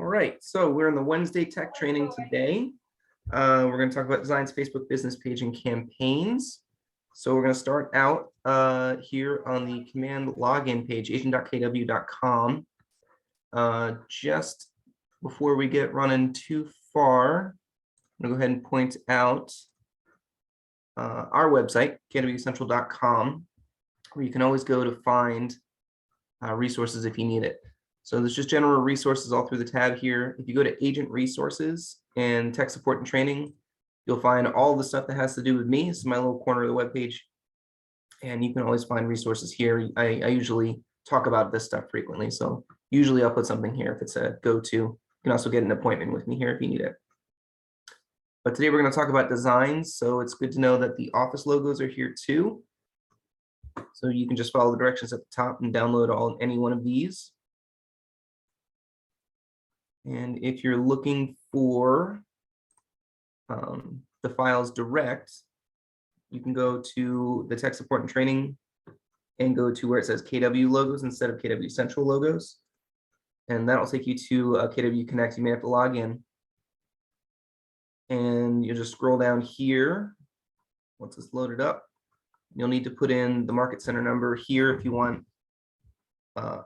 right, so we're in the Wednesday tech training today. We're going to talk about Design's Facebook business page and campaigns. So we're going to start out here on the command login page, agent.kw.com. Just before we get running too far, I'm going to go ahead and point out our website, kwcentral.com, where you can always go to find resources if you need it. So there's just general resources all through the tab here. If you go to Agent Resources and Tech Support and Training, you'll find all the stuff that has to do with me. This is my little corner of the web page. And you can always find resources here. I usually talk about this stuff frequently. So usually I'll put something here if it's a go-to. You can also get an appointment with me here if you need it. But today we're going to talk about designs. So it's good to know that the office logos are here too. So you can just follow the directions at the top and download any one of these. And if you're looking for the files direct, you can go to the Tech Support and Training and go to where it says KW logos instead of KW Central logos. And that'll take you to KW Connect. You may have to log in. And you just scroll down here. Once it's loaded up, you'll need to put in the Market Center number here if you want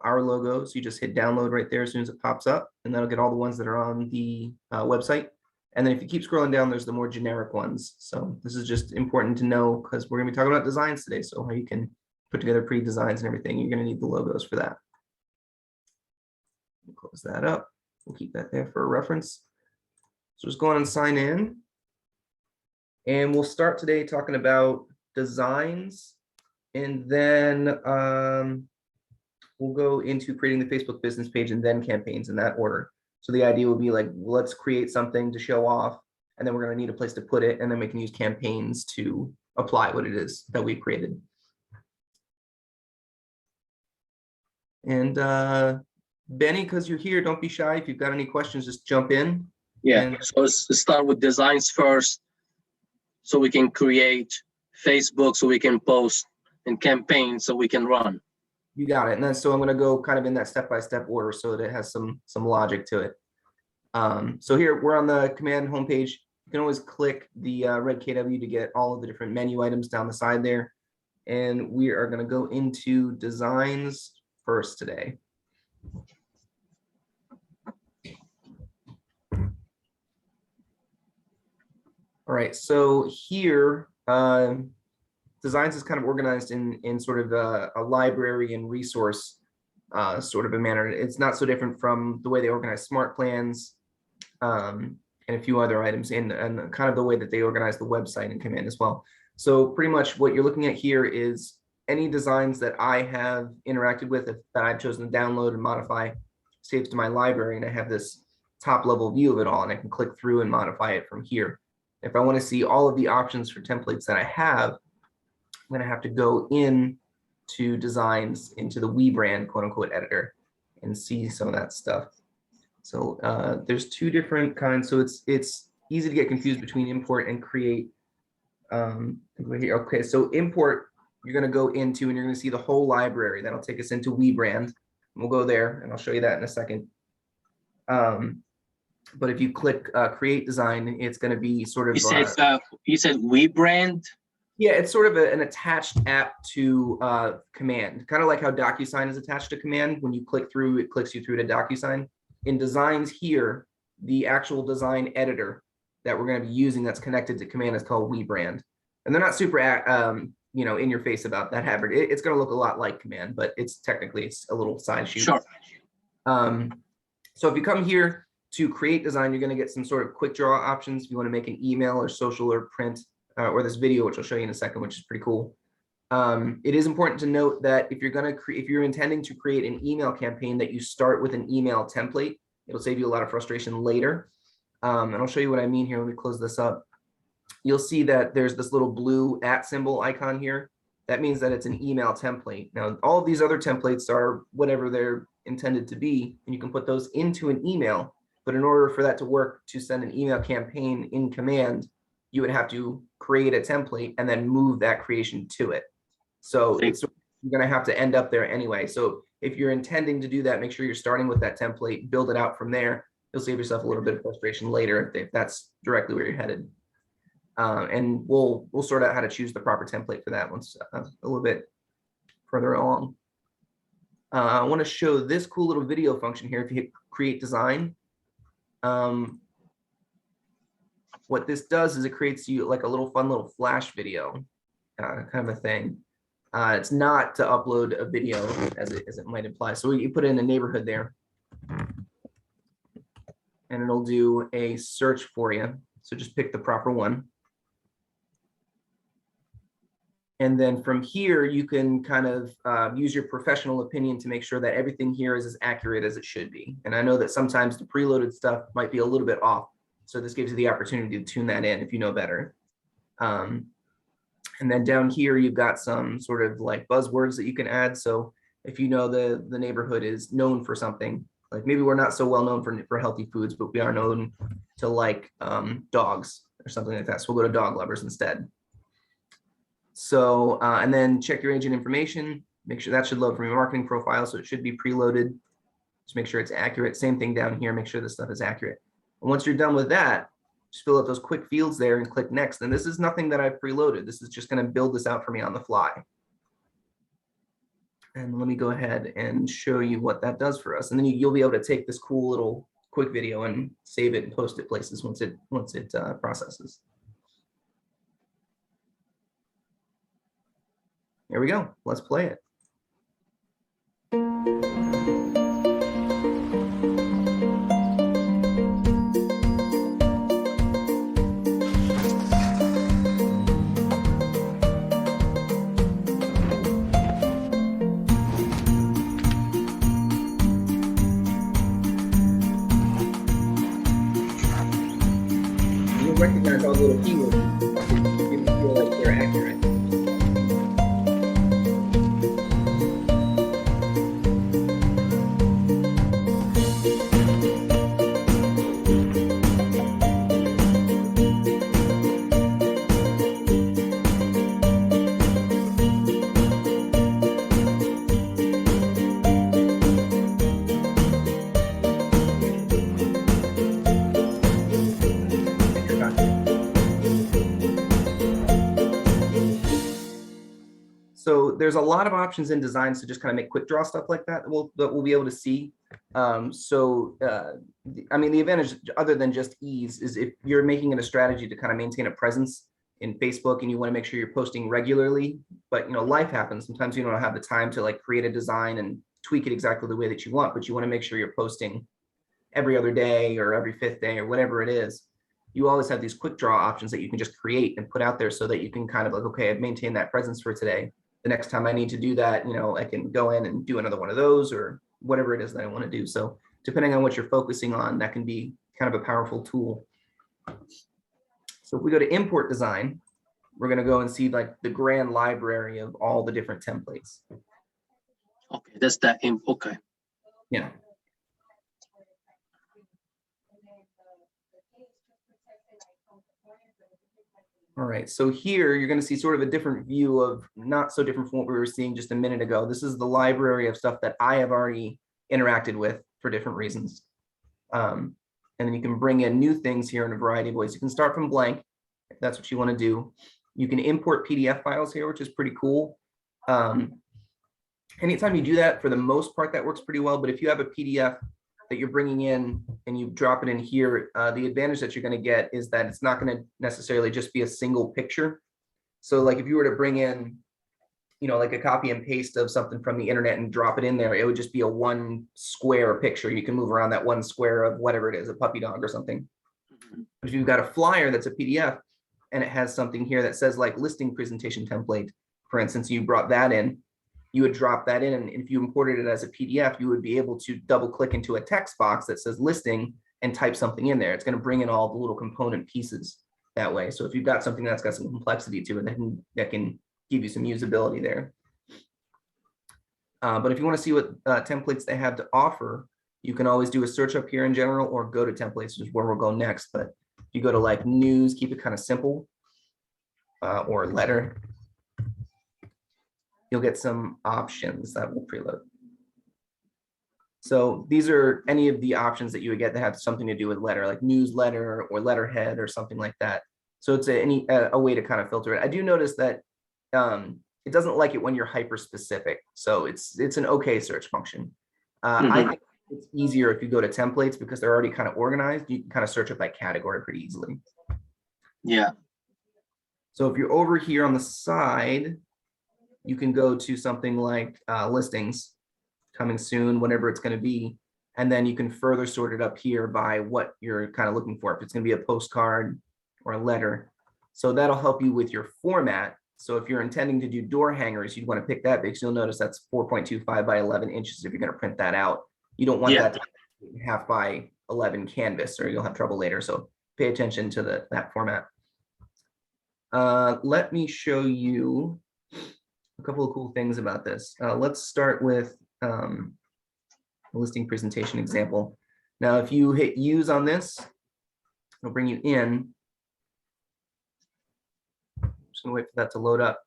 our logos. You just hit download right there as soon as it pops up, and that'll get all the ones that are on the website. And then if you keep scrolling down, there's the more generic ones. So this is just important to know because we're going to be talking about designs today. So how you can put together pre-designs and everything, you're going to need the logos for that. We'll close that up. We'll keep that there for a reference. So just go on and sign in. And we'll start today talking about designs. And then we'll go into creating the Facebook business page and then campaigns in that order. So the idea will be like, let's create something to show off, and then we're going to need a place to put it, and then we can use campaigns to apply what it is that we've created. And Benny, because you're here, don't be shy. If you've got any questions, just jump in. Yeah, so let's start with designs first, so we can create Facebook, so we can post, and campaigns, so we can run. You got it. And then so I'm going to go kind of in that step-by-step order so that it has some logic to it. So here we're on the command homepage. You can always click the red KW to get all of the different menu items down the side there. And we are going to go into designs first today. All right, so here, designs is kind of organized in sort of a library and resource sort of a manner. It's not so different from the way they organize smart plans and a few other items and kind of the way that they organize the website and command as well. So pretty much what you're looking at here is any designs that I have interacted with that I've chosen to download and modify saves to my library, and I have this top level view of it all, and I can click through and modify it from here. If I want to see all of the options for templates that I have, I'm going to have to go in to designs into the WeBrand quote unquote editor and see some of that stuff. So there's two different kinds. So it's easy to get confused between import and create. Okay, so import, you're going to go into and you're going to see the whole library. That'll take us into WeBrand. We'll go there and I'll show you that in a second. But if you click create design, it's going to be sort of. You said WeBrand? Yeah, it's sort of an attached app to command, kind of like how DocuSign is attached to command. When you click through, it clicks you through to DocuSign. In designs here, the actual design editor that we're going to be using that's connected to command is called WeBrand. And they're not super, in your face about that habit. It's going to look a lot like command, but it's a little side shoot. Sure. So if you come here to create design, you're going to get some sort of quick draw options. If you want to make an email or social or print, or this video, which I'll show you in a second, which is pretty cool. It is important to note that if you're intending to create an email campaign, that you start with an email template. It'll save you a lot of frustration later. And I'll show you what I mean here when we close this up. You'll see that there's this little blue @ symbol icon here. That means that it's an email template. Now, all of these other templates are whatever they're intended to be, and you can put those into an email. But in order for that to work, to send an email campaign in command, you would have to create a template and then move that creation to it. So you're going to have to end up there anyway. So if you're intending to do that, make sure you're starting with that template, build it out from there. you'll save yourself a little bit of frustration later if that's directly where you're headed. And we'll sort out how to choose the proper template for that once a little bit further along. I want to show this cool little video function here. If you hit create design, what this does is it creates you like a little fun little flash video kind of a thing. It's not to upload a video as it might imply. So you put in a neighborhood there and it'll do a search for you. So just pick the proper one. And then from here, you can kind of use your professional opinion to make sure that everything here is as accurate as it should be. And I know that sometimes the preloaded stuff might be a little bit off. So this gives you the opportunity to tune that in if you know better. And then down here, you've got some sort of like buzzwords that you can add. So if you know the neighborhood is known for something, like maybe we're not so well known for healthy foods, but we are known to like dogs or something like that. So we'll go to dog lovers instead. So, and then check your agent information, make sure that should load from your marketing profile. So it should be preloaded. Just make sure it's accurate. Same thing down here, make sure this stuff is accurate. And once you're done with that, just fill out those quick fields there and click next. And this is nothing that I've preloaded. This is just going to build this out for me on the fly. And let me go ahead and show you what that does for us. And then you'll be able to take this cool little quick video and save it and post it places once it processes. Here we go. Let's play it. You'll recognize all the little keywords if you feel like they're accurate. So there's a lot of options in designs to just kind of make quick draw stuff like that that we'll be able to see. I mean, the advantage other than just ease is if you're making it a strategy to kind of maintain a presence in Facebook and you want to make sure you're posting regularly, but life happens. Sometimes you don't have the time to like create a design and tweak it exactly the way that you want, but you want to make sure you're posting every other day or every 5th day or whatever it is. You always have these quick draw options that you can just create and put out there so that you can kind of like, okay, I've maintained that presence for today. The next time I need to do that, I can go in and do another one of those or whatever it is that I want to do. So depending on what you're focusing on, that can be kind of a powerful tool. So if we go to import design, we're going to go and see like the grand library of all the different templates. Okay, that's that. Okay. Yeah. All right, so here you're going to see sort of a different view of, not so different from what we were seeing just a minute ago. This is the library of stuff that I have already interacted with for different reasons. And then you can bring in new things here in a variety of ways. You can start from blank, if that's what you want to do. You can import PDF files here, which is pretty cool. Anytime you do that, for the most part, that works pretty well. But if you have a PDF that you're bringing in and you drop it in here, the advantage that you're going to get is that it's not going to necessarily just be a single picture. So like if you were to bring in, like a copy and paste of something from the internet and drop it in there, it would just be a one square picture. You can move around that one square of whatever it is, a puppy dog or something. But if you've got a flyer that's a PDF and it has something here that says like listing presentation template, for instance, you brought that in, you would drop that in, and if you imported it as a PDF, you would be able to double click into a text box that says listing and type something in there. It's going to bring in all the little component pieces that way. So if you've got something that's got some complexity to it, that can give you some usability there. But if you want to see what templates they have to offer, you can always do a search up here in general or go to templates, which is where we'll go next. But if you go to like news, keep it kind of simple, or letter, you'll get some options that will preload. So these are any of the options that you would get that have something to do with letter, like newsletter or letterhead or something like that. So it's a way to kind of filter it. I do notice that it doesn't like it when you're hyper specific. So it's an okay search function. I think it's easier if you go to templates because they're already kind of organized. You can kind of search it by category pretty easily. Yeah. So if you're over here on the side, you can go to something like listings coming soon, whatever it's going to be. And then you can further sort it up here by what you're kind of looking for. If it's going to be a postcard or a letter. So that'll help you with your format. So if you're intending to do door hangers, you'd want to pick that because you'll notice that's 4.25 by 11 inches if you're going to print that out. You don't want that to be 1/2 by 11 canvas or you'll have trouble later. So pay attention to that format. Let me show you a couple of cool things about this. Let's start with a listing presentation example. Now, if you hit use on this, it'll bring you in. Just gonna wait for that to load up.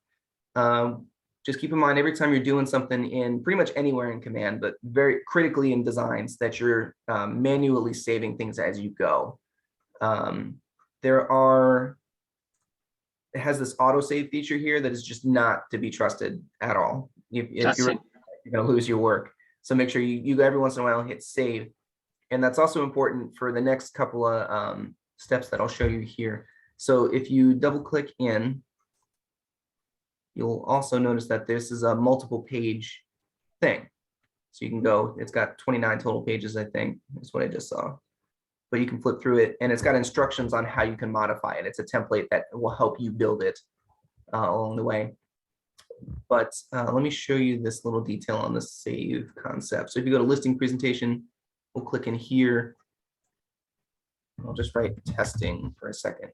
Just keep in mind every time you're doing something in pretty much anywhere in Command, but very critically in Designs, that you're manually saving things as you go. It has this autosave feature here that is just not to be trusted at all. If you're going to lose your work. So make sure you every once in a while hit save. And that's also important for the next couple of steps that I'll show you here. So if you double click in, you'll also notice that this is a multiple page thing. So you can go, it's got 29 total pages, I think. That's what I just saw. But you can flip through it and it's got instructions on how you can modify it. It's a template that will help you build it along the way. But let me show you this little detail on the save concept. So if you go to listing presentation, we'll click in here. I'll just write testing for a second.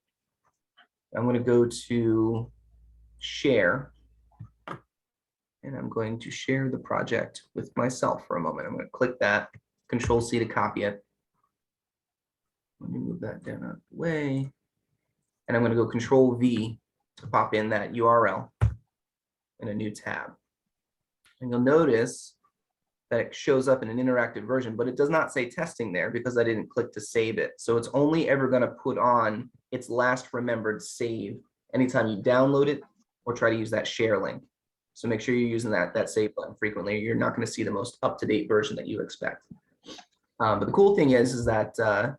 I'm going to go to share. And I'm going to share the project with myself for a moment. I'm going to click that, Control C to copy it. Let me move that down out of the way. And I'm going to go Control V to pop in that URL in a new tab. And you'll notice that it shows up in an interactive version, but it does not say testing there because I didn't click to save it. So it's only ever going to put on its last remembered save anytime you download it or try to use that share link. So make sure you're using that save button frequently. You're not going to see the most up-to-date version that you expect. But the cool thing is that let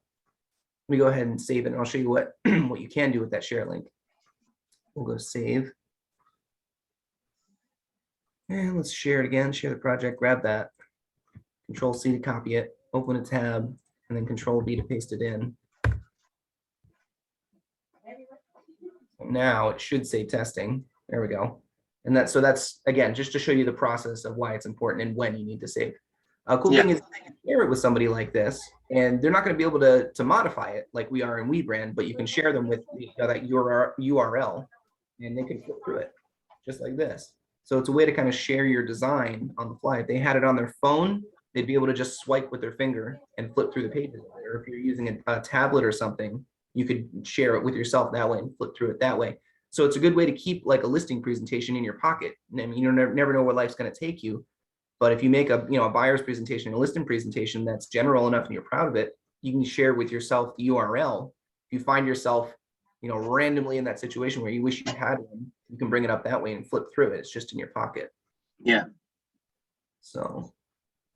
me go ahead and save it, and I'll show you what what you can do with that share link. We'll go save. And let's share it again, share the project, grab that, Control C to copy it, open a tab, and then Control V to paste it in. Now it should say testing. There we go. And that's again, just to show you the process of why it's important and when you need to save. Cool thing is you can share it with somebody like this, and they're not going to be able to modify it like we are in WeBrand, but you can share them with that URL, and they can flip through it just like this. So it's a way to kind of share your design on the fly. If they had it on their phone, they'd be able to just swipe with their finger and flip through the pages. Or if you're using a tablet or something, you could share it with yourself that way and flip through it that way. So it's a good way to keep like a listing presentation in your pocket. I mean, you never know where life's going to take you. But if you make a buyer's presentation, a listing presentation that's general enough and you're proud of it, you can share with yourself the URL. If you find yourself, randomly in that situation where you wish you had one, you can bring it up that way and flip through it. It's just in your pocket. Yeah. So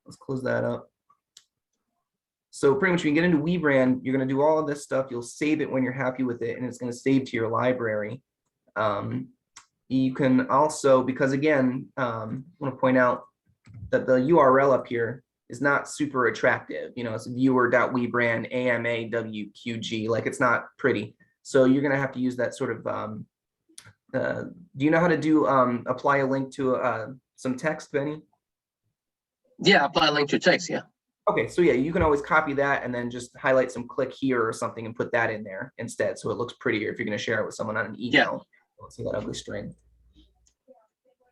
let's close that up. So pretty much when you get into WeBrand, you're going to do all of this stuff. You'll save it when you're happy with it, and it's going to save to your library. You can also, because again, I want to point out that the URL up here is not super attractive. It's viewer.webrand AMAWQG, like it's not pretty. So you're going to have to use that sort of, do you know how to do apply a link to some text, Benny? Yeah, apply a link to text, yeah. Okay, so yeah, you can always copy that and then just highlight some click here or something and put that in there instead, so it looks prettier if you're going to share it with someone on an email. Yeah. Let's see that ugly string.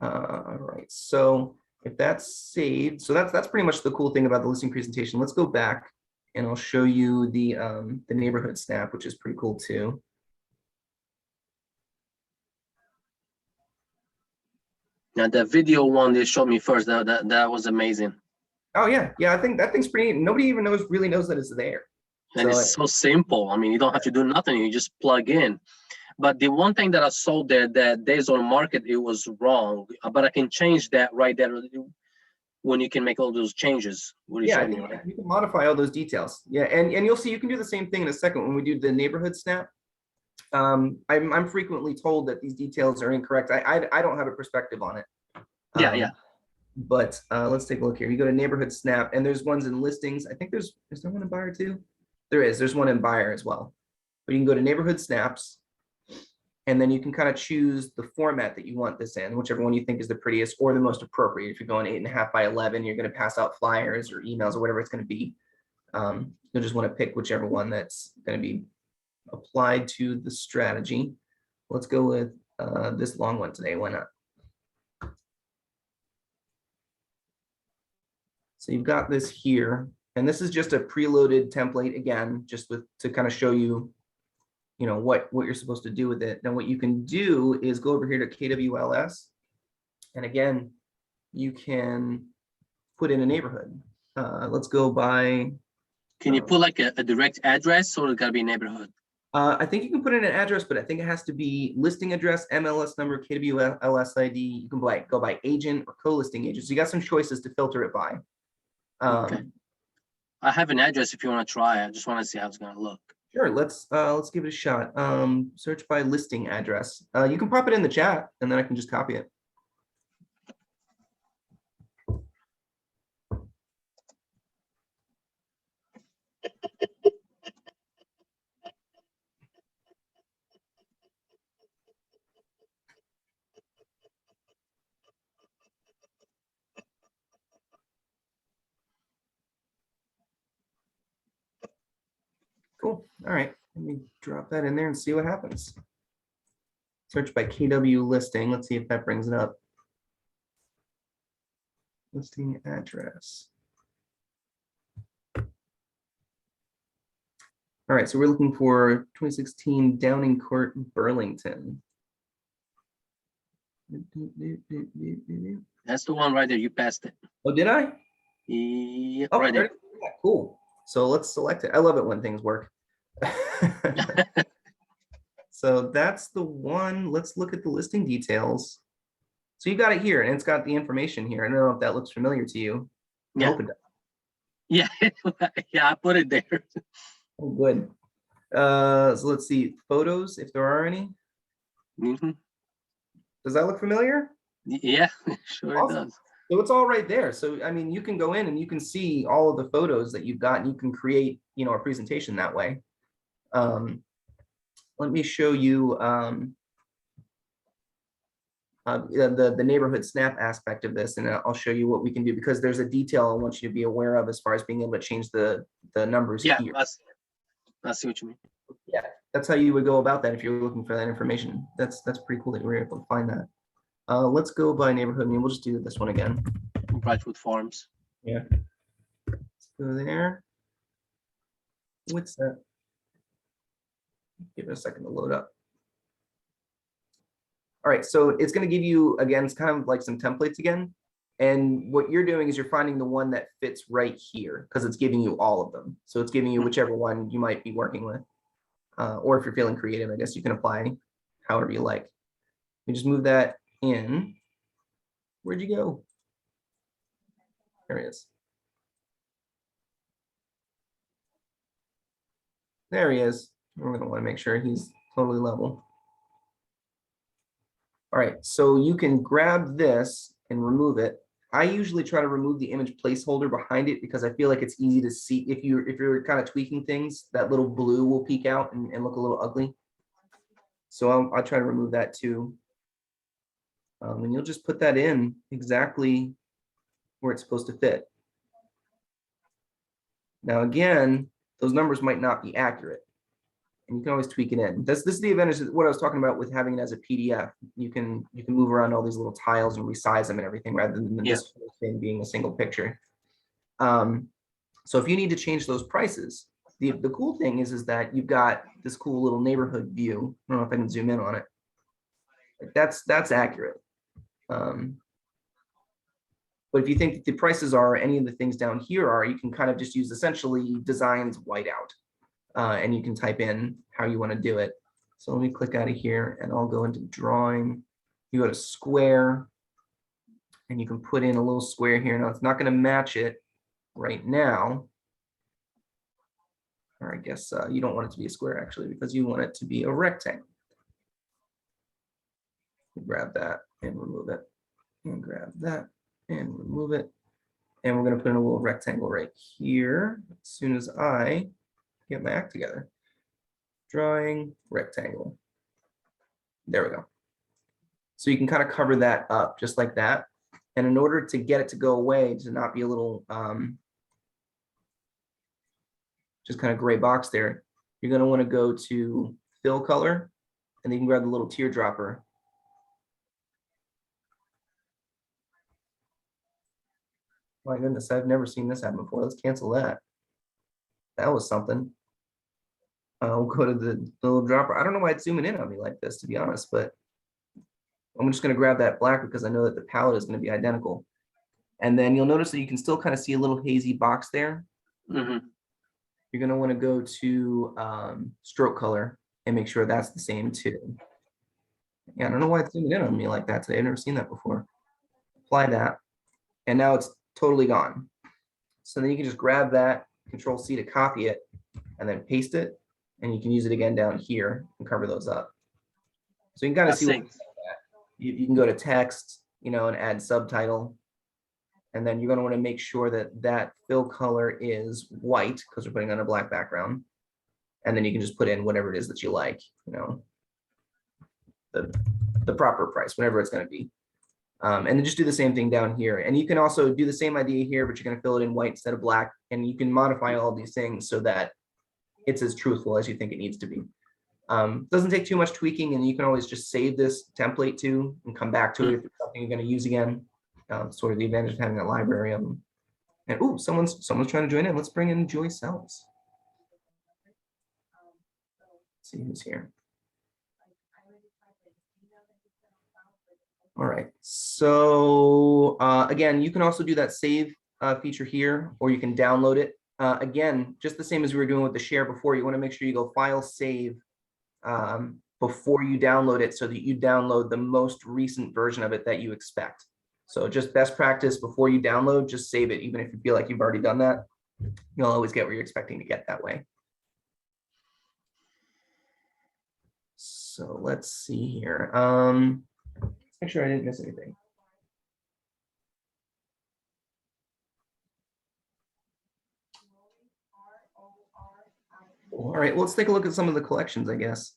All right, so if that's saved, so that's pretty much the cool thing about the listing presentation. Let's go back and I'll show you the neighborhood snap, which is pretty cool too. Now the video one they showed me first, that was amazing. Oh yeah, yeah. I think that thing's pretty neat. Nobody even really knows that it's there. And So it's so simple. I mean, you don't have to do nothing. You just plug in. But the one thing that I saw there that days on market, it was wrong. But I can change that right there when you can make all those changes. What you yeah, I showed me, think right? you can modify all those details. Yeah, and you'll see you can do the same thing in a second when we do the neighborhood snap. I'm frequently told that these details are incorrect. I don't have a perspective on it. Yeah, yeah. But let's take a look here. You go to neighborhood snap, and there's ones in listings. I think is there one in buyer too? There is. There's one in buyer as well. But you can go to neighborhood snaps, and then you can kind of choose the format that you want this in, whichever one you think is the prettiest or the most appropriate. If you're going 8.5 by 11, you're going to pass out flyers or emails or whatever it's going to be. You'll just want to pick whichever one that's going to be applied to the strategy. Let's go with this long one today. Why not? So you've got this here, and this is just a preloaded template again, just to kind of show you, what you're supposed to do with it. Now, what you can do is go over here to KWLS, and again, you can put in a neighborhood. Let's go by. Can you put like a direct address, or it gotta be a neighborhood? I think you can put in an address, but I think it has to be listing address, MLS number, KWLS ID. You can go by agent or co-listing agent. So you got some choices to filter it by. Okay. I have an address if you want to try. I just want to see how it's gonna look. Sure, let's give it a shot. Search by listing address. You can pop it in the chat, and then I can just copy it. Cool. All right, let me drop that in there and see what happens. Search by KW listing. Let's see if that brings it up. Listing address. All right, so we're looking for 2016 Downing Court, Burlington. That's the one right there. You passed it. Oh, did I? Yeah, Oh, right there. yeah, cool. So let's select it. I love it when things work. So that's the one. Let's look at the listing details. So you got it here, and it's got the information here. I don't know if that looks familiar to you. Yeah. I hope it does. Yeah, yeah, I put it there. Oh, good. So let's see photos, if there are any. Mm-hmm. Does that look familiar? Yeah, sure Awesome. it does. So it's all right there. So I mean, you can go in and you can see all of the photos that you've got, and you can create, a presentation that way. Let me show you the neighborhood snap aspect of this, and I'll show you what we can do, because there's a detail I want you to be aware of as far as being able to change the numbers Yeah, here. I see what you mean. Yeah, that's how you would go about that if you're looking for that information. That's pretty cool that you were able to find that. Let's go by neighborhood, and we'll just do this one again. Brightwood Farms. Yeah. Let's go there. What's that? Give it a second to load up. All right, so it's going to give you, again, it's kind of like some templates again. And what you're doing is you're finding the one that fits right here, because it's giving you all of them. So it's giving you whichever one you might be working with. Or if you're feeling creative, I guess you can apply however you like. You just move that in. Where'd you go? There he is. There he is. We're going to want to make sure he's totally level. All right, so you can grab this and remove it. I usually try to remove the image placeholder behind it, because I feel like it's easy to see. If you're kind of tweaking things, that little blue will peek out and look a little ugly. So I'll try to remove that too. And you'll just put that in exactly where it's supposed to fit. Now, again, those numbers might not be accurate, and you can always tweak it in. This is the advantage of what I was talking about with having it as a PDF. You can move around all these little tiles and resize them and everything, rather than this whole thing being a single picture. So if you need to change those prices, the cool thing is that you've got this cool little neighborhood view. I don't know if I can zoom in on it. That's accurate. But if you think that the prices are any of the things down here are, you can kind of just use essentially designs whiteout. And you can type in how you want to do it. So let me click out of here and I'll go into drawing. You go to square and you can put in a little square here. Now it's not going to match it right now. Or I guess you don't want it to be a square actually, because you want it to be a rectangle. Grab that and remove it, and grab that and remove it. And we're going to put in a little rectangle right here as soon as I get my act together. Drawing, rectangle. There we go. So you can kind of cover that up just like that. And in order to get it to go away, to not be a little just kind of gray box there, you're going to want to go to fill color, and then you can grab the little teardropper. My goodness, I've never seen this happen before. Let's cancel that. That was something. We'll go to the little dropper. I don't know why it's zooming in on me like this, to be honest, but I'm just going to grab that black because I know that the palette is going to be identical. And then you'll notice that you can still kind of see a little hazy box there. Mm-hmm. You're going to want to go to stroke color and make sure that's the same too. Yeah, I don't know why it's zooming in on me like that today. I've never seen that before. Apply that. And now it's totally gone. So then you can just grab that, Control C to copy it, and then paste it. And you can use it again down here and cover those up. So you can kind of see what you can go to text, you know, and add subtitle. And then you're going to want to make sure that that fill color is white because we're putting on a black background. And then you can just put in whatever it is that you like, you know, the proper price, whatever it's going to be. And then just do the same thing down here. And you can also do the same idea here, but you're going to fill it in white instead of black. And you can modify all these things so that it's as truthful as you think it needs to be. Doesn't take too much tweaking, and you can always just save this template too and come back to it if it's something you're going to use again. Sort of the advantage of having a library of them. And ooh, someone's trying to join in. Let's bring in Joy Sells. Let's see who's here. All right, so again, you can also do that save feature here, or you can download it. Again, just the same as we were doing with the share before, you want to make sure you go file save before you download it so that you download the most recent version of it that you expect. So just best practice before you download, just save it. Even if you feel like you've already done that, you'll always get what you're expecting to get that way. So let's see here. Let's make sure I didn't miss anything. All right, well, let's take a look at some of the collections, I guess,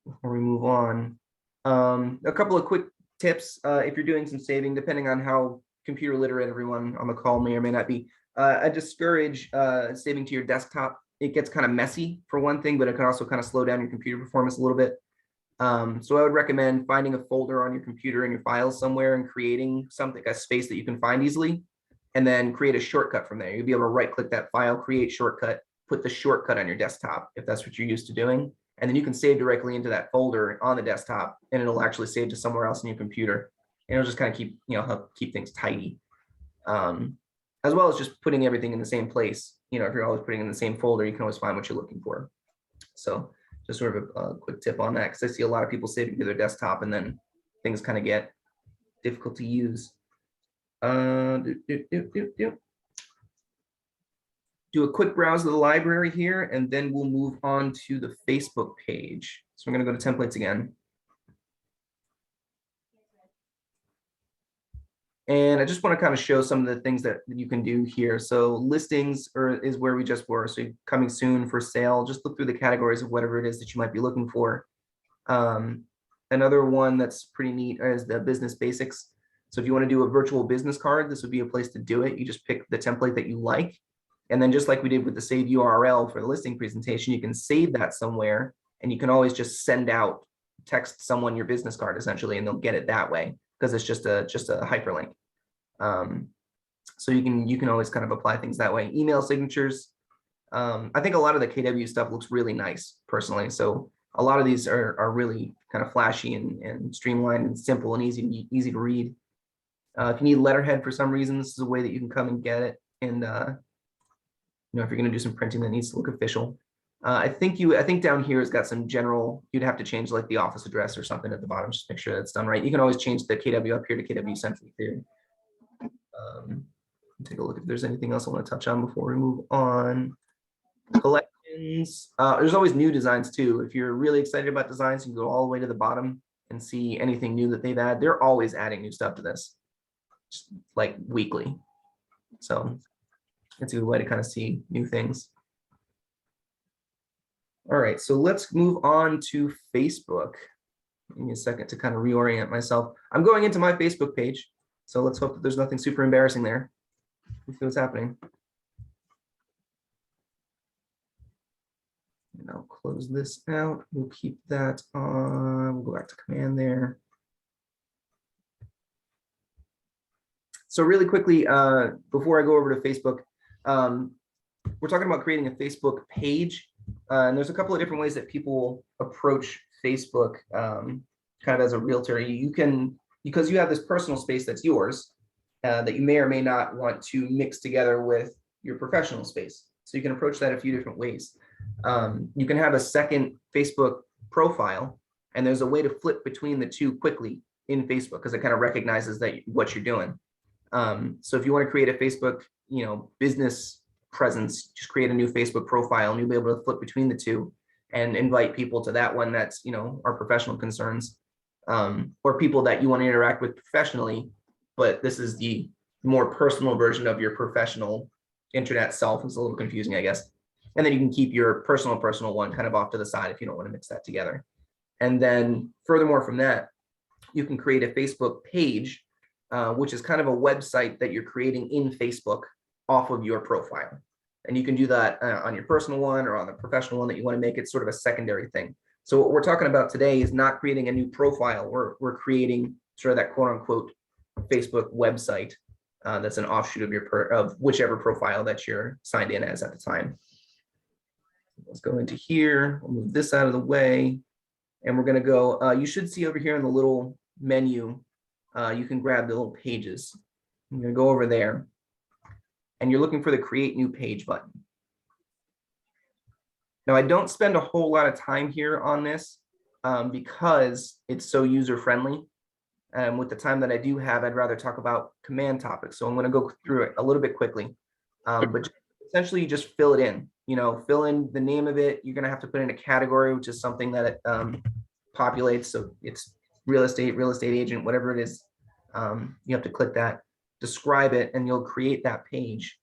before we move on. A couple of quick tips if you're doing some saving, depending on how computer literate everyone on the call may or may not be. I discourage saving to your desktop. It gets kind of messy for one thing, but it can also kind of slow down your computer performance a little bit. So I would recommend finding a folder on your computer in your files somewhere and creating something, a space that you can find easily, and then create a shortcut from there. You'll be able to right click that file, create shortcut, put the shortcut on your desktop if that's what you're used to doing. And then you can save directly into that folder on the desktop, and it'll actually save to somewhere else in your computer. And it'll just kind of keep, you know, help keep things tidy. As well as just putting everything in the same place. You know, if you're always putting in the same folder, you can always find what you're looking for. So just sort of a quick tip on that, because I see a lot of people saving to their desktop and then things kind of get difficult to use. Do a quick browse of the library here, and then we'll move on to the Facebook page. So we're going to go to templates again. And I just want to kind of show some of the things that you can do here. So listings is where we just were. So coming soon, for sale, just look through the categories of whatever it is that you might be looking for. Another one that's pretty neat is the business basics. So if you want to do a virtual business card, this would be a place to do it. You just pick the template that you like. And then just like we did with the save URL for the listing presentation, you can save that somewhere, and you can always just send out, text someone your business card essentially, and they'll get it that way because it's just a hyperlink. So you can always kind of apply things that way. Email signatures. I think a lot of the KW stuff looks really nice personally. So a lot of these are really kind of flashy and streamlined and simple and easy to read. If you need letterhead for some reason, this is a way that you can come and get it. And if you're going to do some printing that needs to look official. I think down here has got some general, you'd have to change like the office address or something at the bottom, just make sure that's done right. You can always change the KW up here to KW Central here. Take a look if there's anything else I want to touch on before we move on. Collections. There's always new designs too. If you're really excited about designs, you can go all the way to the bottom and see anything new that they've added. They're always adding new stuff to this, just like weekly. So it's a good way to kind of see new things. All right, so let's move on to Facebook. Give me a second to kind of reorient myself. I'm going into my Facebook page, so let's hope that there's nothing super embarrassing there. Let's see what's happening. And I'll close this out. We'll keep that on. We'll go back to command there. So really quickly, before I go over to Facebook, we're talking about creating a Facebook page. And there's a couple of different ways that people approach Facebook kind of as a realtor. You can, because you have this personal space that's yours, that you may or may not want to mix together with your professional space. So you can approach that a few different ways. You can have a second Facebook profile, and there's a way to flip between the two quickly in Facebook because it kind of recognizes that what you're doing. So if you want to create a Facebook, business presence, just create a new Facebook profile, and you'll be able to flip between the two and invite people to that one that's, our professional concerns, or people that you want to interact with professionally, but this is the more personal version of your professional internet self. It's a little confusing, I guess. And then you can keep your personal one kind of off to the side if you don't want to mix that together. And then furthermore from that, you can create a Facebook page, which is kind of a website that you're creating in Facebook off of your profile. And you can do that on your personal one or on the professional one that you want to make it sort of a secondary thing. So what we're talking about today is not creating a new profile. We're creating sort of that quote unquote Facebook website that's an offshoot of whichever profile that you're signed in as at the time. Let's go into here. We'll move this out of the way. And we're going to go, you should see over here in the little menu, you can grab the little pages. I'm going to go over there. And you're looking for the create new page button. Now, I don't spend a whole lot of time here on this because it's so user friendly. And with the time that I do have, I'd rather talk about command topics. So I'm going to go through it a little bit quickly. But essentially, you just fill it in. Fill in the name of it. You're going to have to put in a category, which is something that it populates. So it's real estate agent, whatever it is. You have to click that, describe it, and you'll create that page.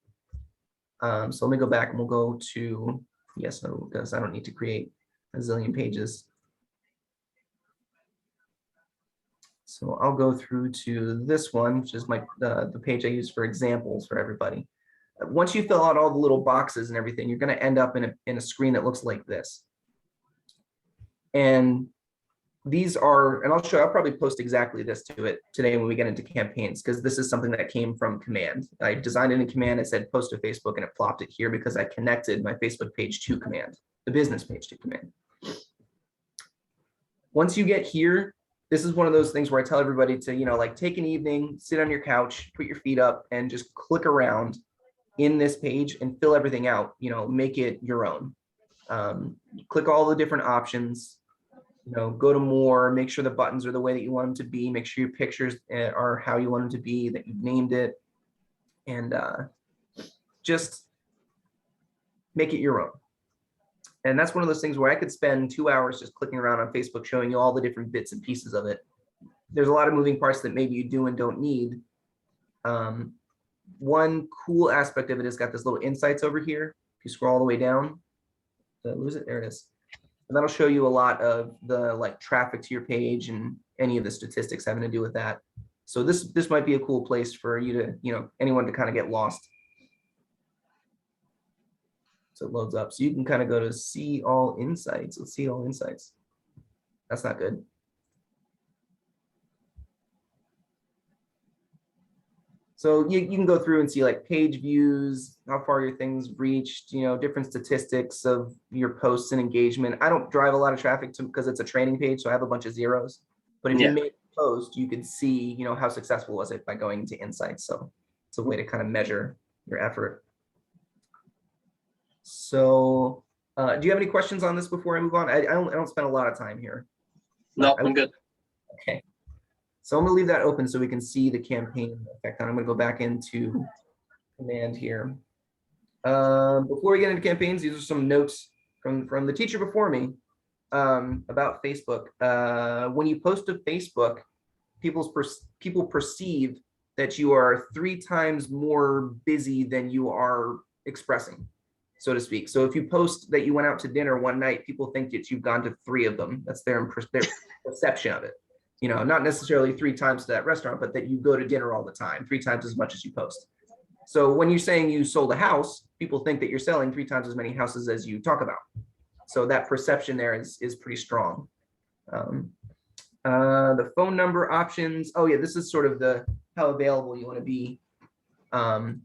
So let me go back and we'll go to, yes, no, because I don't need to create a zillion pages. So I'll go through to this one, which is the page I use for examples for everybody. Once you fill out all the little boxes and everything, you're going to end up in a screen that looks like this. And these are, and I'll probably post exactly this to it today when we get into campaigns, because this is something that came from Command. I designed it in Command. I said post to Facebook, and it plopped it here because I connected my Facebook page to Command, the business page to Command. Once you get here, this is one of those things where I tell everybody to, take an evening, sit on your couch, put your feet up, and just click around in this page and fill everything out, make it your own. Click all the different options, go to more, make sure the buttons are the way that you want them to be, make sure your pictures are how you want them to be, that you've named it, and just make it your own. And that's one of those things where I could spend 2 hours just clicking around on Facebook, showing you all the different bits and pieces of it. There's a lot of moving parts that maybe you do and don't need. One cool aspect of it is got this little insights over here. If you scroll all the way down, did I lose it? There it is. And that'll show you a lot of the traffic to your page and any of the statistics having to do with that. So this might be a cool place for you to, anyone to kind of get lost. So it loads up. So you can kind of go to see all insights. Let's see all insights. That's not good. So you can go through and see page views, how far your things reached, different statistics of your posts and engagement. I don't drive a lot of traffic because it's a training page, so I have a bunch of zeros. But if you make post, you could see, how successful was it by going into insights. So it's a way to kind of measure your effort. So do you have any questions on this before I move on? I don't spend a lot of time here. No, I'm good. Okay. So I'm gonna leave that open so we can see the campaign effect. I'm gonna go back into command here. Before we get into campaigns, these are some notes from the teacher before me about Facebook. When you post to Facebook, people perceive that you are 3 times more busy than you are expressing, so to speak. So if you post that you went out to dinner one night, people think that you've gone to 3 of them. That's their perception of it. Not necessarily 3 times to that restaurant, but that you go to dinner all the time, 3 times as much as you post. So when you're saying you sold a house, people think that you're selling 3 times as many houses as you talk about. So that perception there is pretty strong. The phone number options. Oh yeah, this is sort of how available you want to be on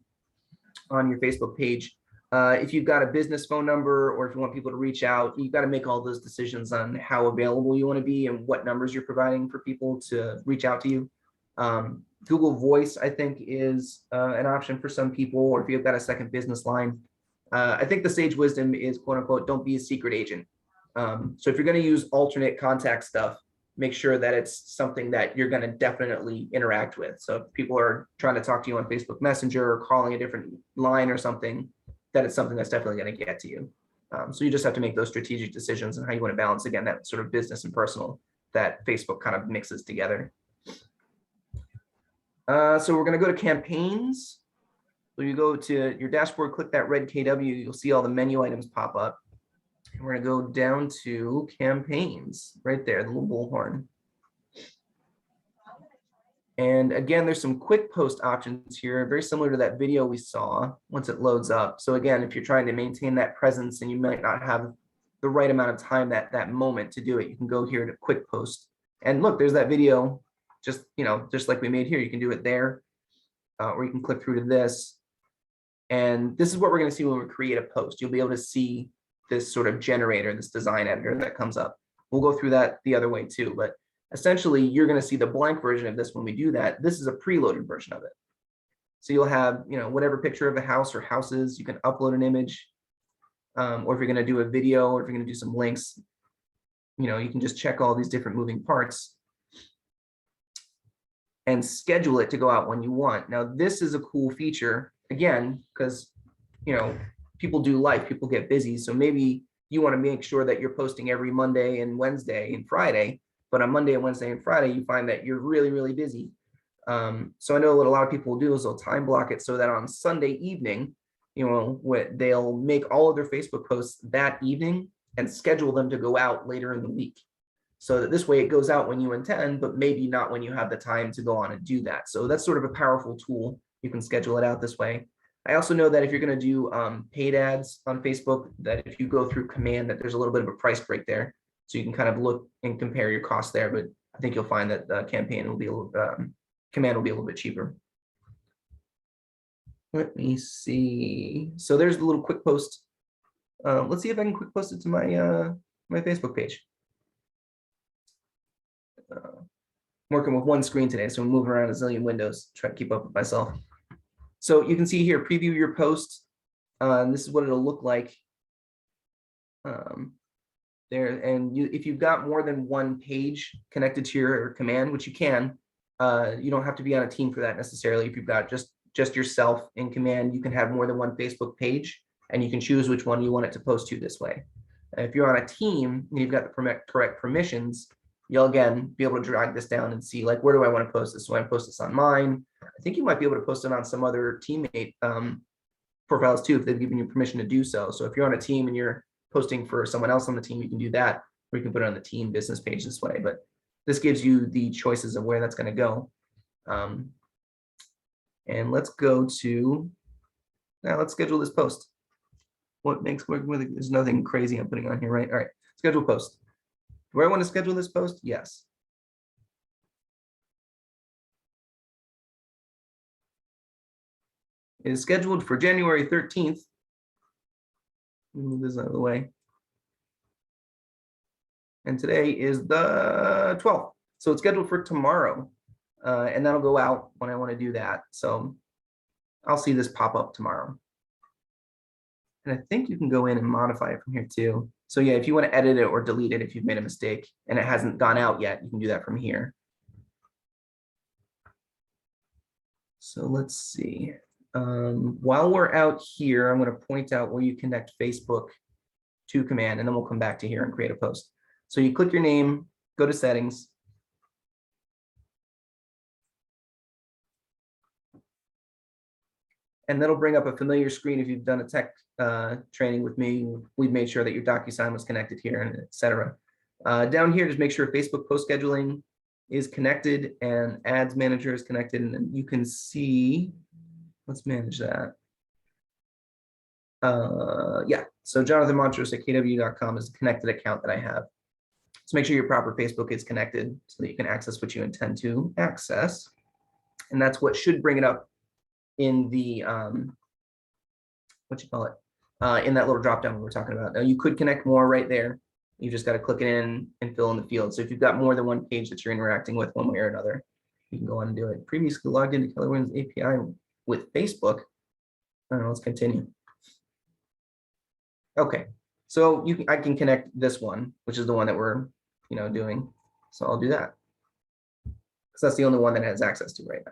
your Facebook page. If you've got a business phone number, or if you want people to reach out, you've got to make all those decisions on how available you want to be and what numbers you're providing for people to reach out to you. Google Voice, I think, is an option for some people, or if you've got a second business line. I think the sage wisdom is, quote unquote, don't be a secret agent. So if you're going to use alternate contact stuff, make sure that it's something that you're going to definitely interact with. So if people are trying to talk to you on Facebook Messenger or calling a different line or something, that it's something that's definitely going to get to you. So you just have to make those strategic decisions and how you want to balance, again, that sort of business and personal that Facebook kind of mixes together. So we're going to go to campaigns. So you go to your dashboard, click that red KW, you'll see all the menu items pop up. And we're going to go down to campaigns right there, the little bullhorn. And again, there's some quick post options here, very similar to that video we saw once it loads up. So again, if you're trying to maintain that presence and you might not have the right amount of time that moment to do it, you can go here to quick post. And look, there's that video, just like we made here. You can do it there, or you can click through to this. And this is what we're going to see when we create a post. You'll be able to see this sort of generator, this design editor that comes up. We'll go through that the other way too, but essentially you're going to see the blank version of this when we do that. This is a preloaded version of it. So you'll have, whatever picture of a house or houses, you can upload an image, or if you're going to do a video, or if you're going to do some links, you can just check all these different moving parts and schedule it to go out when you want. Now, this is a cool feature, again, because, people do life, people get busy. So maybe you want to make sure that you're posting every Monday and Wednesday and Friday, but on Monday and Wednesday and Friday, you find that you're really, really busy. So I know what a lot of people will do is they'll time block it so that on Sunday evening, they'll make all of their Facebook posts that evening and schedule them to go out later in the week. So that this way it goes out when you intend, but maybe not when you have the time to go on and do that. So that's sort of a powerful tool. You can schedule it out this way. I also know that if you're going to do paid ads on Facebook, that if you go through command, that there's a little bit of a price break there. So you can kind of look and compare your costs there, but I think you'll find that the campaign will be command will be a little bit cheaper. Let me see. So there's the little quick post. Let's see if I can quick post it to my my Facebook page. I'm working with one screen today, so I'm moving around a zillion windows, try to keep up with myself. So you can see here, preview your post. This is what it'll look like there. And if you've got more than one page connected to your command, which you can, you don't have to be on a team for that necessarily. If you've got just yourself in command, you can have more than one Facebook page, and you can choose which one you want it to post to this way. If you're on a team and you've got the correct permissions, you'll again be able to drag this down and see, like, where do I want to post this? Do I want to post this on mine? I think you might be able to post it on some other teammate profiles too, if they've given you permission to do so. So if you're on a team and you're posting for someone else on the team, you can do that, or you can put it on the team business page this way. But this gives you the choices of where that's going to go. And let's go to, now let's schedule this post. What makes work with it? There's nothing crazy I'm putting on here, right? All right, schedule post. Do I want to schedule this post? Yes. It is scheduled for January 13th. Move this out of the way. And today is the 12th. So it's scheduled for tomorrow, and that'll go out when I want to do that. So I'll see this pop up tomorrow. And I think you can go in and modify it from here too. So yeah, if you want to edit it or delete it, if you've made a mistake and it hasn't gone out yet, you can do that from here. So let's see. While we're out here, I'm going to point out where you connect Facebook to command, and then we'll come back to here and create a post. So you click your name, go to settings. And that'll bring up a familiar screen if you've done a tech training with me. We've made sure that your DocuSign was connected here, and etc. Down here, just make sure Facebook post scheduling is connected and ads manager is connected, and then you can see, let's manage that. Yeah, so Jonathan Montrose at kw.com is a connected account that I have. So make sure your proper Facebook is connected so that you can access what you intend to access. And that's what should bring it up in the, in that little drop down we were talking about. Now you could connect more right there. You just got to click it in and fill in the field. So if you've got more than one page that you're interacting with one way or another, you can go on and do it. Previously logged into Keller Williams API with Facebook. I don't know, let's continue. Okay, so I can connect this one, which is the one that we're doing. So I'll do that. Because that's the only one that has access to right now.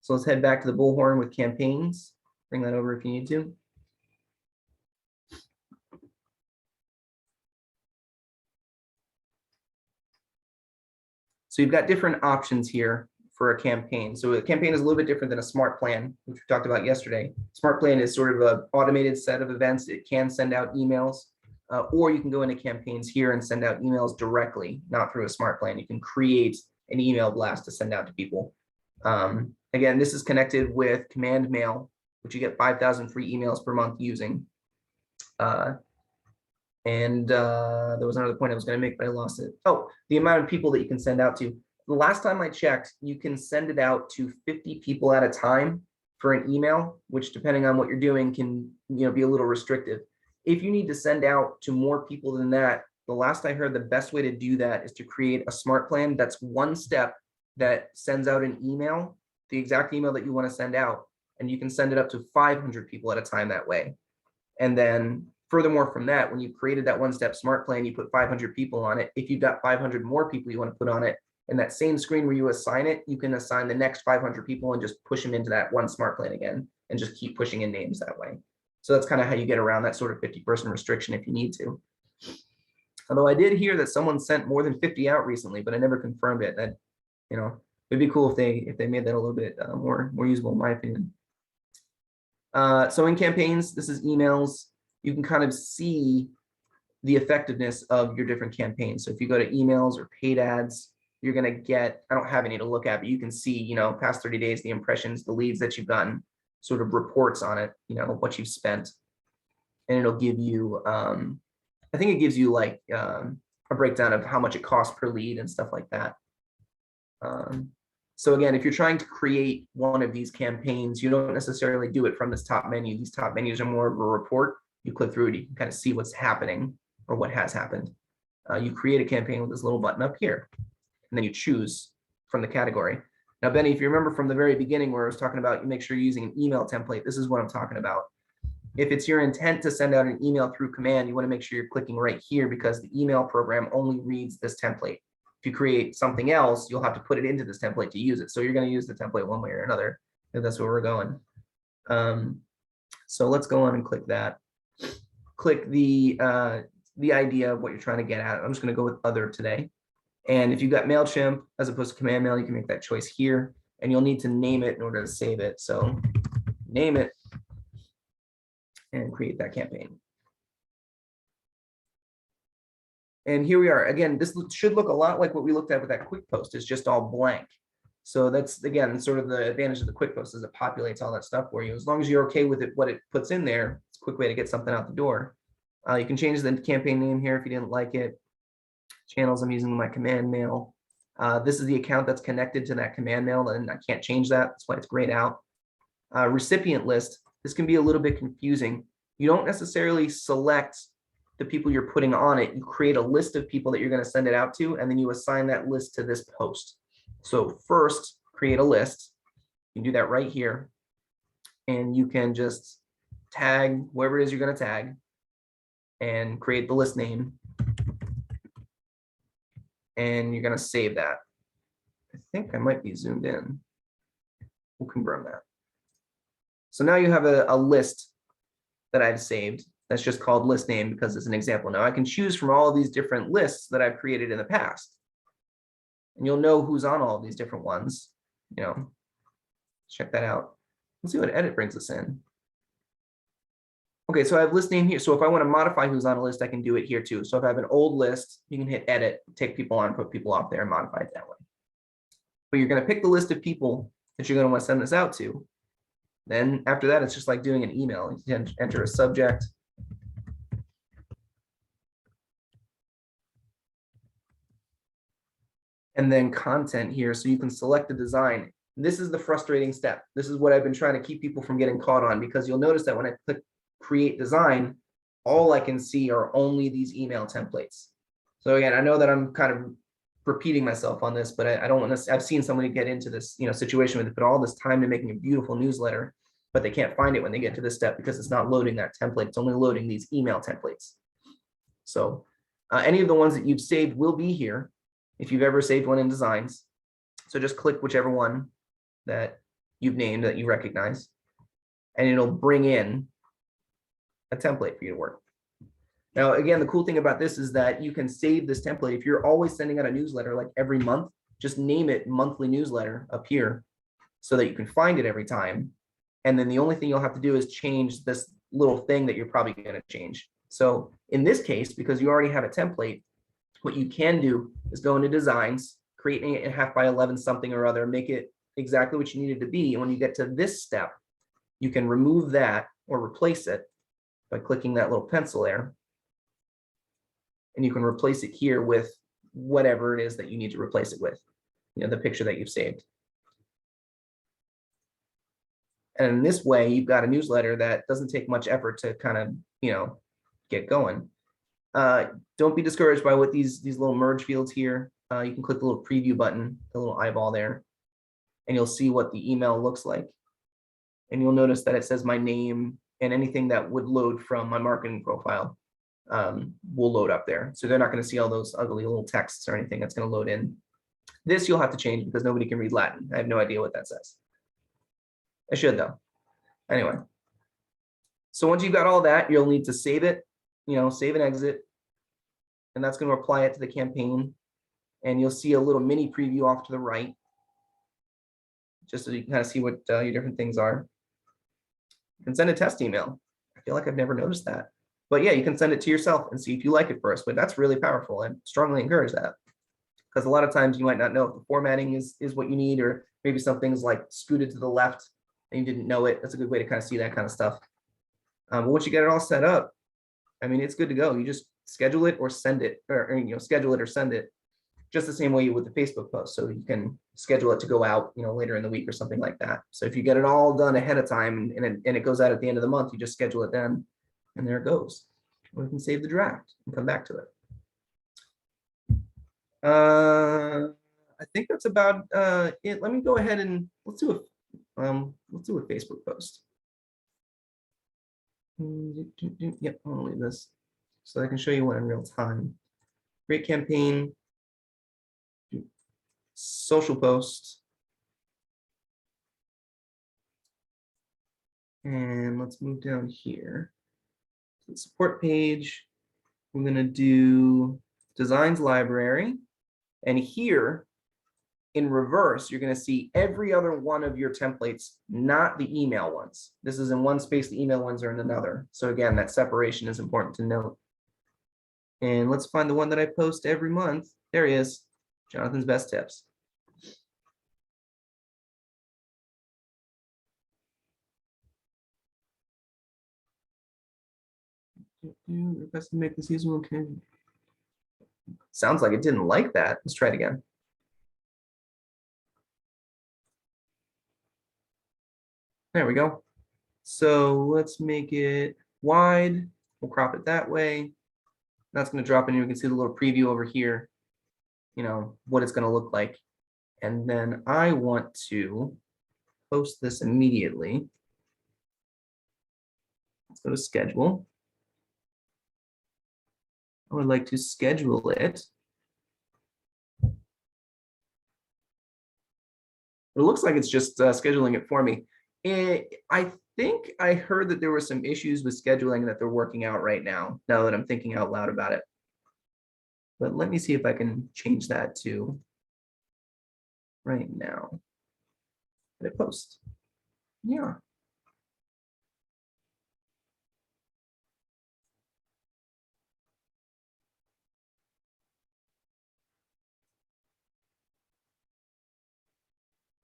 So let's head back to the bullhorn with campaigns. Bring that over if you need to. So you've got different options here for a campaign. So a campaign is a little bit different than a smart plan, which we talked about yesterday. Smart plan is sort of an automated set of events. It can send out emails, or you can go into campaigns here and send out emails directly, not through a smart plan. You can create an email blast to send out to people. Again, this is connected with Command Mail, which you get 5,000 free emails per month using. There was another point I was going to make, but I lost it. Oh, the amount of people that you can send out to. The last time I checked, you can send it out to 50 people at a time for an email, which depending on what you're doing can be a little restrictive. If you need to send out to more people than that, the last I heard, the best way to do that is to create a smart plan. That's one step that sends out an email, the exact email that you want to send out, and you can send it up to 500 people at a time that way. And then furthermore from that, when you created that one-step smart plan, you put 500 people on it. If you've got 500 more people you want to put on it, in that same screen where you assign it, you can assign the next 500 people and just push them into that one smart plan again and just keep pushing in names that way. So that's kind of how you get around that sort of 50-person restriction if you need to. Although I did hear that someone sent more than 50 out recently, but I never confirmed it. That, it'd be cool if they made that a little bit more usable in my opinion. So in campaigns, this is emails. You can kind of see the effectiveness of your different campaigns. So if you go to emails or paid ads, you're going to get, I don't have any to look at, but you can see, past 30 days, the impressions, the leads that you've gotten, sort of reports on it, what you've spent. And it'll give you, I think it gives you like a breakdown of how much it costs per lead and stuff like that. So again, if you're trying to create one of these campaigns, you don't necessarily do it from this top menu. These top menus are more of a report. You click through it, you can kind of see what's happening or what has happened. You create a campaign with this little button up here, and then you choose from the category. Now, Benny, if you remember from the very beginning where I was talking about you make sure you're using an email template, this is what I'm talking about. If it's your intent to send out an email through command, you want to make sure you're clicking right here because the email program only reads this template. If you create something else, you'll have to put it into this template to use it. So you're going to use the template one way or another, if that's where we're going. So let's go on and click that. Click the idea of what you're trying to get at. I'm just going to go with other today. And if you've got MailChimp as opposed to Command Mail, you can make that choice here, and you'll need to name it in order to save it. So name it and create that campaign. And here we are. Again, this should look a lot like what we looked at with that quick post. It's just all blank. So that's, again, sort of the advantage of the quick post is it populates all that stuff for you. As long as you're okay with it, what it puts in there, it's a quick way to get something out the door. You can change the campaign name here if you didn't like it. Channels, I'm using my Command Mail. This is the account that's connected to that Command Mail, and I can't change that. That's why it's grayed out. Recipient list, this can be a little bit confusing. You don't necessarily select the people you're putting on it, you create a list of people that you're going to send it out to, and then you assign that list to this post. So first, create a list. You can do that right here. And you can just tag whoever it is you're going to tag and create the list name. And you're going to save that. I think I might be zoomed in. We'll confirm that. So now you have a list that I've saved that's just called list name because it's an example. Now I can choose from all of these different lists that I've created in the past. And you'll know who's on all of these different ones. You know, check that out. Let's see what edit brings us in. Okay, so I have list name here. So if I want to modify who's on a list, I can do it here too. So if I have an old list, you can hit edit, take people on, put people off there and modify it that way. But you're going to pick the list of people that you're going to want to send this out to. Then after that, it's just like doing an email. You can enter a subject. And then content here, so you can select the design. This is the frustrating step. This is what I've been trying to keep people from getting caught on, because you'll notice that when I click create design, all I can see are only these email templates. So again, I know that I'm kind of repeating myself on this, but I don't want to. I've seen somebody get into this, situation where they put all this time into making a beautiful newsletter, but they can't find it when they get to this step because it's not loading that template. It's only loading these email templates. So any of the ones that you've saved will be here if you've ever saved one in Designs. So just click whichever one that you've named that you recognize, and it'll bring in a template for you to work. Now, again, the cool thing about this is that you can save this template. If you're always sending out a newsletter like every month, just name it monthly newsletter up here so that you can find it every time. And then the only thing you'll have to do is change this little thing that you're probably going to change. So in this case, because you already have a template, what you can do is go into Designs, create a 1/2 by 11 something or other, make it exactly what you need it to be. And when you get to this step, you can remove that or replace it by clicking that little pencil there. And you can replace it here with whatever it is that you need to replace it with, the picture that you've saved. And in this way, you've got a newsletter that doesn't take much effort to kind of, get going. Don't be discouraged by what these little merge fields here. You can click the little preview button, the little eyeball there, and you'll see what the email looks like. And you'll notice that it says my name, and anything that would load from my marketing profile will load up there. So they're not going to see all those ugly little texts or anything that's going to load in. This you'll have to change because nobody can read Latin. I have no idea what that says. I should though. Anyway, so once you've got all that, you'll need to save it, save and exit. And that's going to apply it to the campaign. And you'll see a little mini preview off to the right, just so you can kind of see what your different things are. You can send a test email. I feel like I've never noticed that. But yeah, you can send it to yourself and see if you like it first. But that's really powerful. I strongly encourage that, because a lot of times you might not know if the formatting is what you need, or maybe something's like scooted to the left and you didn't know it. That's a good way to kind of see that kind of stuff. But once you get it all set up, I mean, it's good to go. You just schedule it or send it, or schedule it or send it, just the same way with the Facebook post. So you can schedule it to go out, later in the week or something like that. So if you get it all done ahead of time and it goes out at the end of the month, you just schedule it then, and there it goes. Or you can save the draft and come back to it. I think that's about it. Let me go ahead and let's do a Facebook post. Yep, I'll leave this so I can show you one in real time. Create campaign, social post, and let's move down here to the support page. We're going to do Designs Library, and here in reverse, you're going to see every other one of your templates, not the email ones. This is in one space, the email ones are in another. So again, that separation is important to note. And let's find the one that I post every month. There he is, Jonathan's Best Tips. Request to make this usable. Okay. Sounds like it didn't like that. Let's try it again. There we go. So let's make it wide. We'll crop it that way. That's going to drop in. You can see the little preview over here, you know, what it's going to look like. And then I want to post this immediately. Let's go to schedule. I would like to schedule it. It looks like it's just scheduling it for me. I think I heard that there were some issues with scheduling that they're working out right now that I'm thinking out loud about it. But let me see if I can change that to right now. Hit post. Yeah.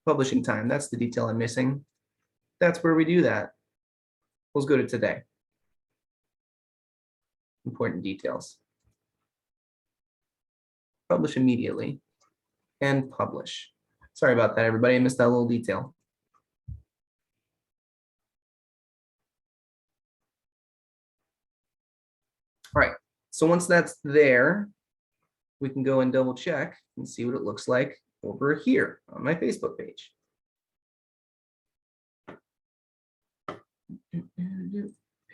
Publishing time, that's the detail I'm missing. That's where we do that. Let's go to today. Important details. Publish immediately and publish. Sorry about that, everybody. I missed that little detail. All right, so once that's there, we can go and double check and see what it looks like over here on my Facebook page.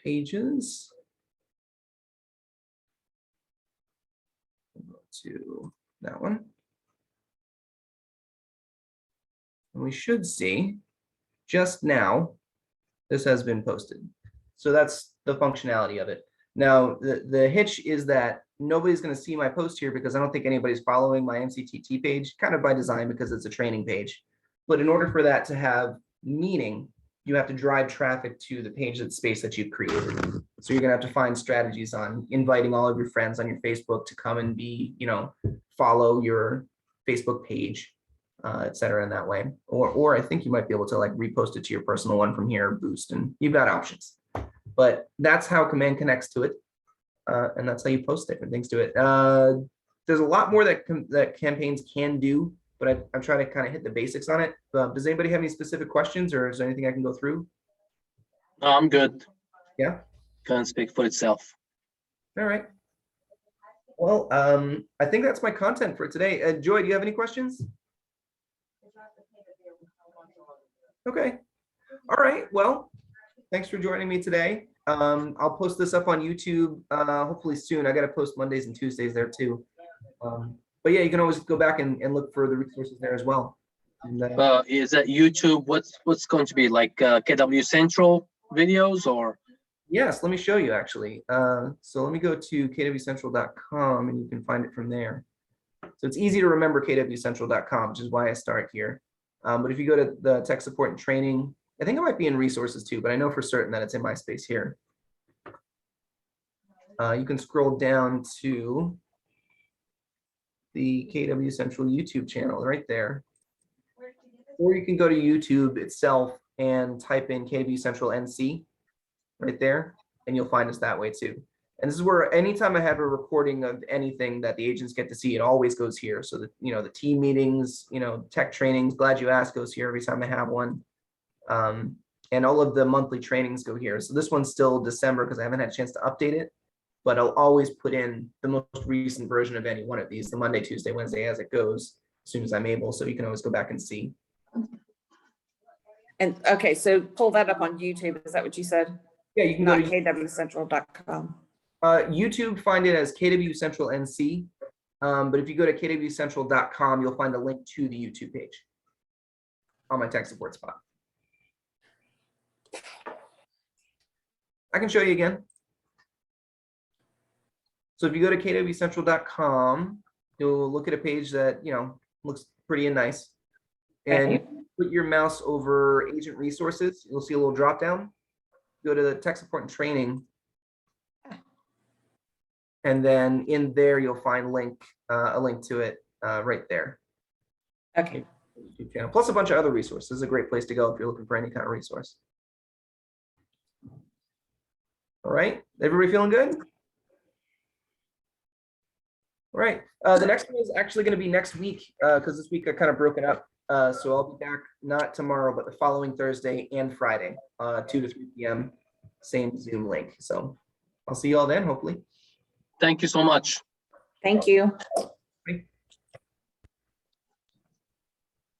Pages. Go to that one. And we should see just now, this has been posted. So that's the functionality of it. Now, the hitch is that nobody's going to see my post here because I don't think anybody's following my MCTT page, kind of by design because it's a training page. But in order for that to have meaning, you have to drive traffic to the page, that space that you've created. So you're going to have to find strategies on inviting all of your friends on your Facebook to come and be, you know, follow your Facebook page, et cetera, in that way. Or I think you might be able to like repost it to your personal one from here, boost, and you've got options. But that's how Command connects to it. And that's how you post different things to it. There's a lot more that campaigns can do, but I'm trying to kind of hit the basics on it. Does anybody have any specific questions, or is there anything I can go through? No, I'm good. Yeah. Can speak for itself. All right. Well, I think that's my content for today. Joy, do you have any questions? Okay. All right. Well, thanks for joining me today. I'll post this up on YouTube hopefully soon. I got to post Mondays and Tuesdays there too. But yeah, you can always go back and look for the resources there as well. And, is that YouTube? What's going to be like KW Central videos or? Yes, let me show you actually. So let me go to kwcentral.com and you can find it from there. So it's easy to remember kwcentral.com, which is why I start here. But if you go to the tech support and training, I think it might be in resources too, but I know for certain that it's in my space here. You can scroll down to the KW Central YouTube channel right there. Or you can go to YouTube itself and type in KW Central NC right there, and you'll find us that way too. And this is where anytime I have a recording of anything that the agents get to see, it always goes here. So that, you know, the team meetings, you know, tech trainings, Glad You Asked goes here every time I have one. And all of the monthly trainings go here. So this one's still December because I haven't had a chance to update it, but I'll always put in the most recent version of any one of these, the Monday, Tuesday, Wednesday, as it goes, as soon as I'm able. So you can always go back and see. And okay, so pull that up on YouTube. Is that what you said? Yeah, you can Not go to kwcentral.com. YouTube, find it as KW Central NC. But if you go to kwcentral.com, you'll find a link to the YouTube page on my tech support spot. I can show you again. So if you go to kwcentral.com, you'll look at a page that, you know, looks pretty and nice. And you put your mouse over agent resources, you'll see a little drop down. Go to the tech support and training. And then in there, you'll find a link to it right there. Okay. YouTube channel, plus a bunch of other resources. This is a great place to go if you're looking for any kind of resource. All right, everybody feeling good? All right, the next one is actually going to be next week because this week I kind of broken up. So I'll be back not tomorrow, but the following Thursday and Friday, 2 to 3 p.m. Same Zoom link. So I'll see you all then, hopefully. Thank you so much. Thank you.